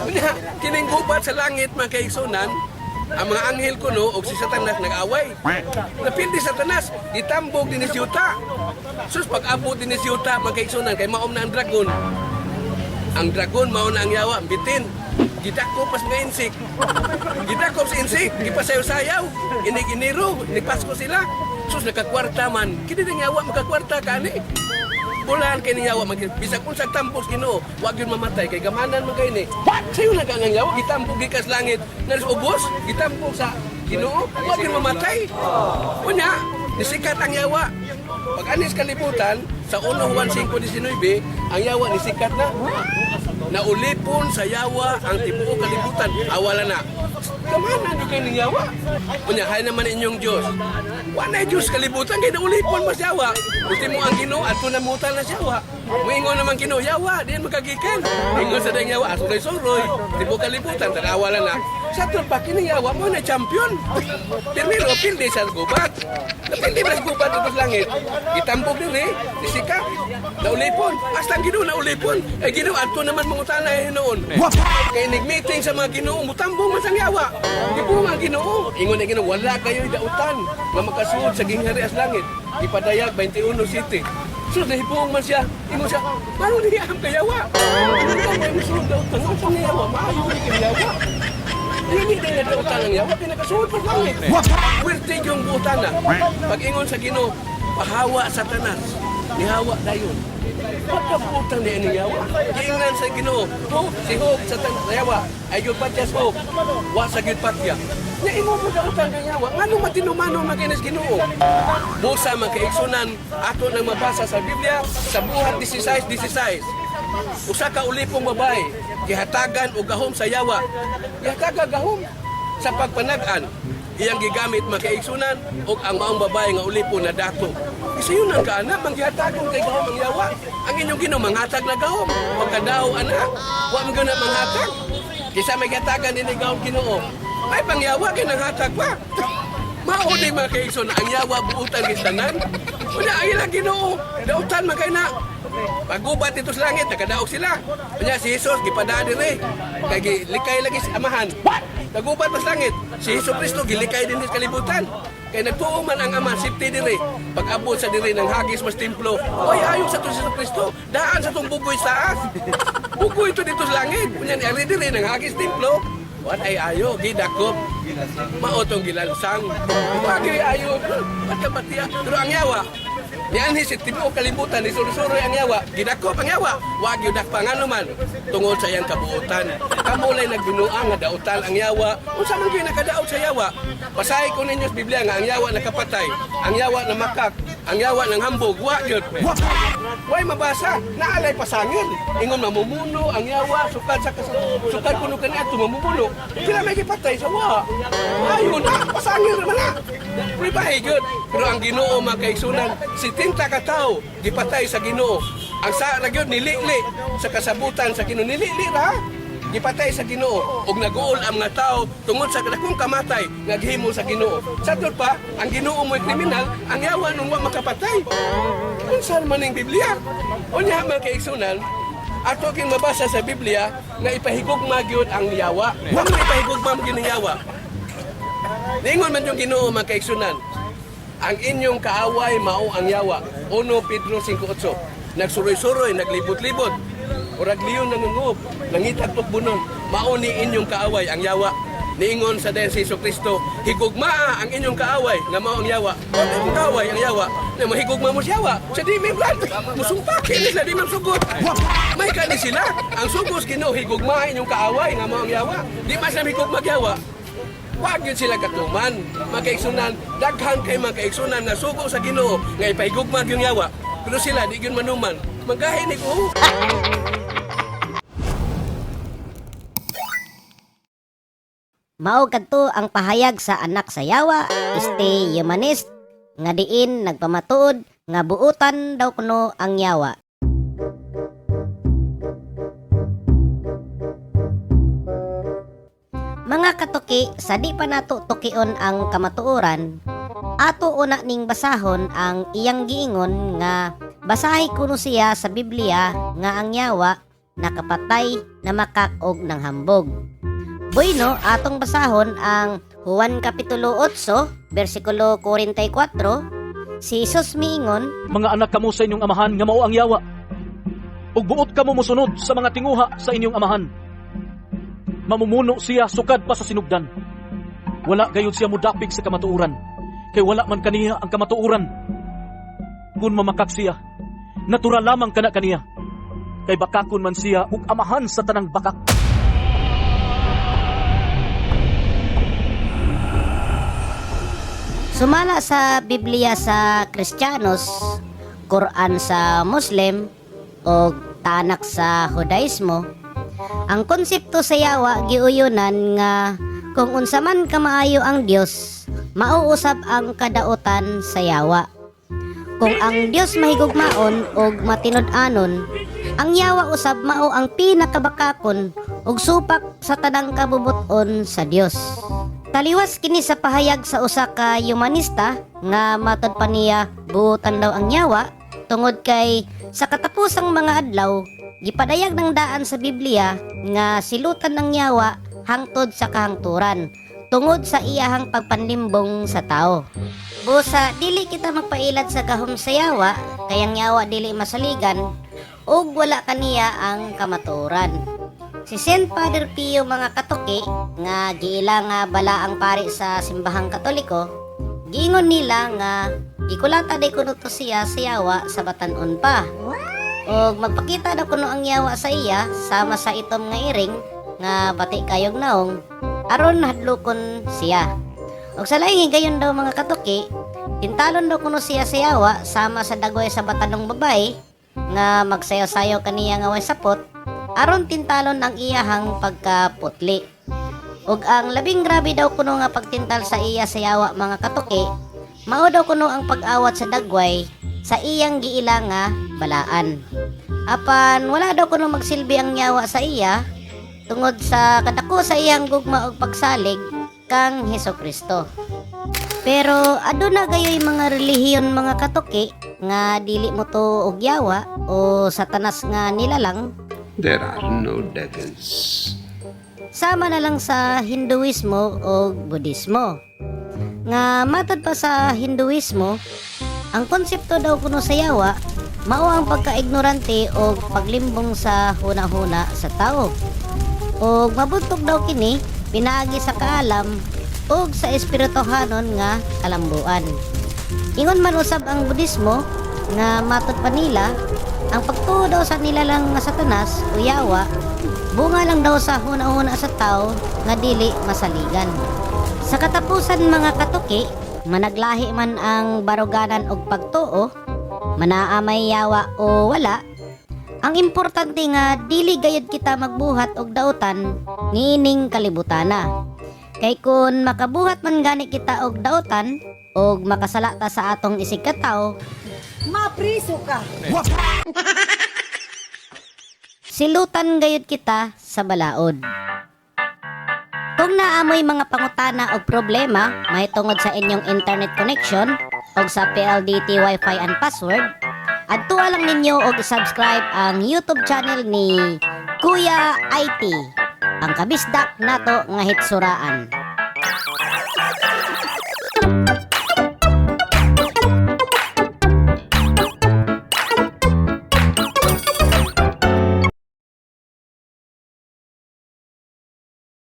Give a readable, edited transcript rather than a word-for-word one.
Unya, kining gubat sa langit mga kaigsunan, ang mga anghel kuno o si Satanas nag-away. Napildi Satanas, ditambog din si Yuta. Sus, pag-abot din si Yuta, mga kaigsunan, kay maom na ang dragon. Ang dragon, mao na ang yawa, bitin. Gidako pas mga insik. Gidako sa insik, gipasayaw-sayaw. Inig-iniro, inipasko sila. Sus, nakakwarta man. Kini din yawa, makakwarta ka ni. Bulan kay ni yawa, bisag kung sa tampos Ginoo, wag yun mamatay, kay gamanan man kay ni. Sayo na ka nga yawa, gitampog gikas langit. Naris ubos, gitampog sa Ginoo, wag yun mamatay. Unya, nisikat ang yawa. Pag anis kalibutan, sa 1 Juan 5:19, ang yawa nisikat na. Naulipon sa yawa ang tibuok kalibutan. Awala na. Kamanan di kayo ng yawa. Unya, hay naman inyong Diyos. Wala Diyos kalibutan, kaya naulipon mas yawa. Gusto mo ang Ginoo, ato na mutal na yawa. Muingon naman Ginoo, yawa, diyan magagikan. Ingon sa dang yawa, asuroy-suroy. Tibuok kalibutan, awala na. Sa tulpa, kining yawa mo na champion. Primero, pildi sa gubat. Napildi ba sa gubat ito sa langit? Itambog din eh, nisika. Naulipon. Hasta ang Ginoo naulipon. Eh Ginoo, ato naman mga tanay noon. Kaya nag-meeting sa mga Ginoo, mutambong man sang yawa. Di po mga Ginoo. Ingon na Ginoo, wala kayo dautan na makasuod sa ginghari as langit. Ipadayag 21 City. So, nahipuong man siya. Ingon siya, paano niya ang kayawa? Ano ka may musunod dautan? Ano sa yawa? Maayo ni kayawa. Hindi din na dautan ang yawa, pinakasuod pa langit. Werte yung butana. Pag-ingon sa Ginoo, pahawa Satanas. Nihawa dayon. Pagkabutan niya ni yawa. Giingnan sa Ginoo, si Hog Satanas yawa. Ayun patyas Hog. Wa sa gid patya. Nya imo mo dautan kang yawa. Ngano matinumano maginas Ginoo? Busa man kaigsunan ato nang mabasa sa Biblia sa Buhat 16:16. Usa ka ulipong babae gihatagan og gahom sa yawa. Gihatagan gahom sa pagpanag-an. Iyang gigamit makaigsunan og ang maong babae nga ulipon na dato. Kasi yun ang kaana, manghatagon kay gahom ang yawa. Ang inyong Ginoo manghatag na gahom. Pagkadaw anak, wa man guna manghatag. Kisa may gihatagan din gahom Ginoo. Ay pangyawa kay nanghatag pa. Mao di makaigsunan ang yawa buutan gistanan. Unya ang ilang Ginoo, dautan man kay na. Pagubat ito sa langit, nakadaog sila. Kanya si Jesus, gipadaan dire. Kaya likay lagi si Amahan. Nagubat pa sa langit. Si Jesus Cristo, gilikay din sa kalibutan. Kaya nagtuo man ang Ama, safety dire. Pag-abot sa dire ng hagis mas templo. Oy, ayok sa to si Jesus Cristo. Daan sa tong bugoy sa as. Bugoy ito dito sa langit. Kanya ni ari dire ng hagis templo. What ay ayo, gidakop. Maotong gilansang. Pagiri ayo. Batia. Pero ang yawa, yan si tibuok kalibutan, isuro-suro ang yawa. Gidakop ang yawa. Wag yun dakpangan naman. Tungod sa iyang kabuutan. Kamulay nagbinuang nga dautan ang yawa. Unsa man gyud nakadaot sa yawa. Basahi ko ninyo sa Biblia nga ang yawa nakapatay, ang yawa na makak, ang yawa ng hambog. Wa gyud. Way mabasa, naalay pasangil. Ingon mamumuno ang yawa, sukad kuno kaniadto mamumuno. Sila may gipatay sa wa. Ayun na, pasangil naman na. Pribahe gyud. Pero ang Ginoo makaigsunan, 70 ka tawo gipatay sa Ginoo. Ang sa ra gyud nilili sa kasabutan sa Ginoo, nilili ra. Gipatay sa Ginoo ug naguol ang mga tawo tungod sa dakong kamatay nga gihimo sa Ginoo. Sa pa, ang Ginoo mo'y kriminal, ang yawa nung wa makapatay. Unsa man ning Biblia? Unya man kaigsunan, ato king mabasa sa Biblia nga ipahigugma gyud ang yawa. Wa man ipahigugma gyud ang yawa. Ningon man yung Ginoo man kaigsunan, ang inyong kaaway mao ang yawa. 1 Pedro 5:8. Nagsuroy-suroy, naglibot-libot. Urag liyon nangungub, nangitagtok bunon. Mao ni inyong kaaway ang yawa. Niingon sa dayon si Kristo, higugmaa ang inyong kaaway nga mao ang yawa. Ang inyong kaaway ang yawa. Na mahigugma mo siya yawa. Sa di may brand, musumpakin nila di man sugot. May kani sila. Ang sugos Ginoo higugmaa inyong kaaway nga mao ang yawa. Di mas na higugma yawa. Wag yun sila katuman, makaigsunan, daghan kay makaigsunan na sugo sa Ginoo nga ipahigugma yung yawa. Pero sila di yun manuman, magahin ni ko. Mao kadto ang pahayag sa anak sa yawa, stay humanist, nga diin nagpamatuod nga buutan daw kuno ang yawa. Mga katuki, sa di pa nato tukion ang kamatuoran, ato una ning basahon ang iyang giingon nga basahi kuno siya sa Biblia nga ang yawa nakapatay na makak og ng hambog. Bueno, atong basahon ang Juan Kapitulo 8, versikulo 44. Si Jesus miingon, Mga anak kamo sa inyong amahan nga mao ang yawa. Ug buot kamo mosunod sa mga tinguha sa inyong amahan. Mamumuno siya sukad pa sa sinugdan. Wala gayud siya mudapig sa kamatuoran, kay wala man kaniya ang kamatuoran. Kung mamakak siya, natural lamang kana kaniya, kay bakakon man siya ug amahan sa tanang bakak. sumala sa Biblia sa Kristiyanos, Quran sa Muslim, o tanak sa Judaismo, ang konsepto sa yawa giuyonan nga kung unsa man kamaayo ang Dios, mauusab ang kadautan sa yawa. Kung ang Dios mahigugmaon og matinud-anon, ang yawa usab mao ang pinakabakakon ug supak sa tanang kabubuton sa Dios. Taliwas kini sa pahayag sa usa ka humanista nga matod pa niya buutan daw ang yawa tungod kay sa katapusang mga adlaw gipadayag ng daan sa Biblia nga silutan ng yawa hangtod sa kahangturan tungod sa iyahang pagpanlimbong sa tao. Busa dili kita magpailad sa gahom sa yawa kayang yawa dili masaligan ug wala kaniya ang kamatuoran. Si Saint Father Pio mga katuki nga giila nga bala ang pari sa simbahang Katoliko, giingon nila nga gikulata day kuno to siya sa yawa sa batan-on pa. Og magpakita daw kuno ang yawa sa iya sama sa itom nga iring nga pati kayog naong aron hadlokon siya. Og sa laing gayon daw mga katuki, tintalon daw kuno siya sa yawa sama sa dagoy sa batanong babae nga magsayaw-sayaw kaniya nga way sapot aron tintalon ang iyahang pagkaputli. Ug ang labing grabe daw kuno nga pagtintal sa iya sa yawa mga katuki, mao daw kuno ang pag-awat sa dagway sa iyang giila nga balaan. Apan wala daw kuno magsilbi ang yawa sa iya tungod sa kadako sa iyang gugma ug pagsalig kang Hesukristo. Pero aduna gayoy mga relihiyon mga katuki nga dili mo to og yawa o satanas nga nilalang. There are no devils. Sama na lang sa Hinduismo o Budismo. Nga matod pa sa Hinduismo, ang konsepto daw kuno sa yawa, mao ang pagkaignorante o paglimbong sa huna-huna sa tao. O mabuntog daw kini, pinaagi sa kaalam o sa espirituhanon nga kalambuan. Ingon man usab ang Budismo, nga matod pa nila, ang pagtuo daw sa nilalang nga satanas o yawa, bunga lang daw sa huna-huna sa tao nga dili masaligan. Sa katapusan mga katuki, managlahi man ang baruganan og pagtuo, manaamay yawa o wala, ang importante nga dili gayud kita magbuhat og dautan niining kalibutana. Kay kun makabuhat man gani kita og dautan og makasalata sa atong isig ka tawo, Mapriso ka! silutan gayud kita sa balaod. Kung naamoy mga pangutana o problema may tungod sa inyong internet connection o sa PLDT Wi-Fi and password, adtuwa lang ninyo og subscribe ang YouTube channel ni Kuya IT, ang kabisdak nato nga hitsuraan.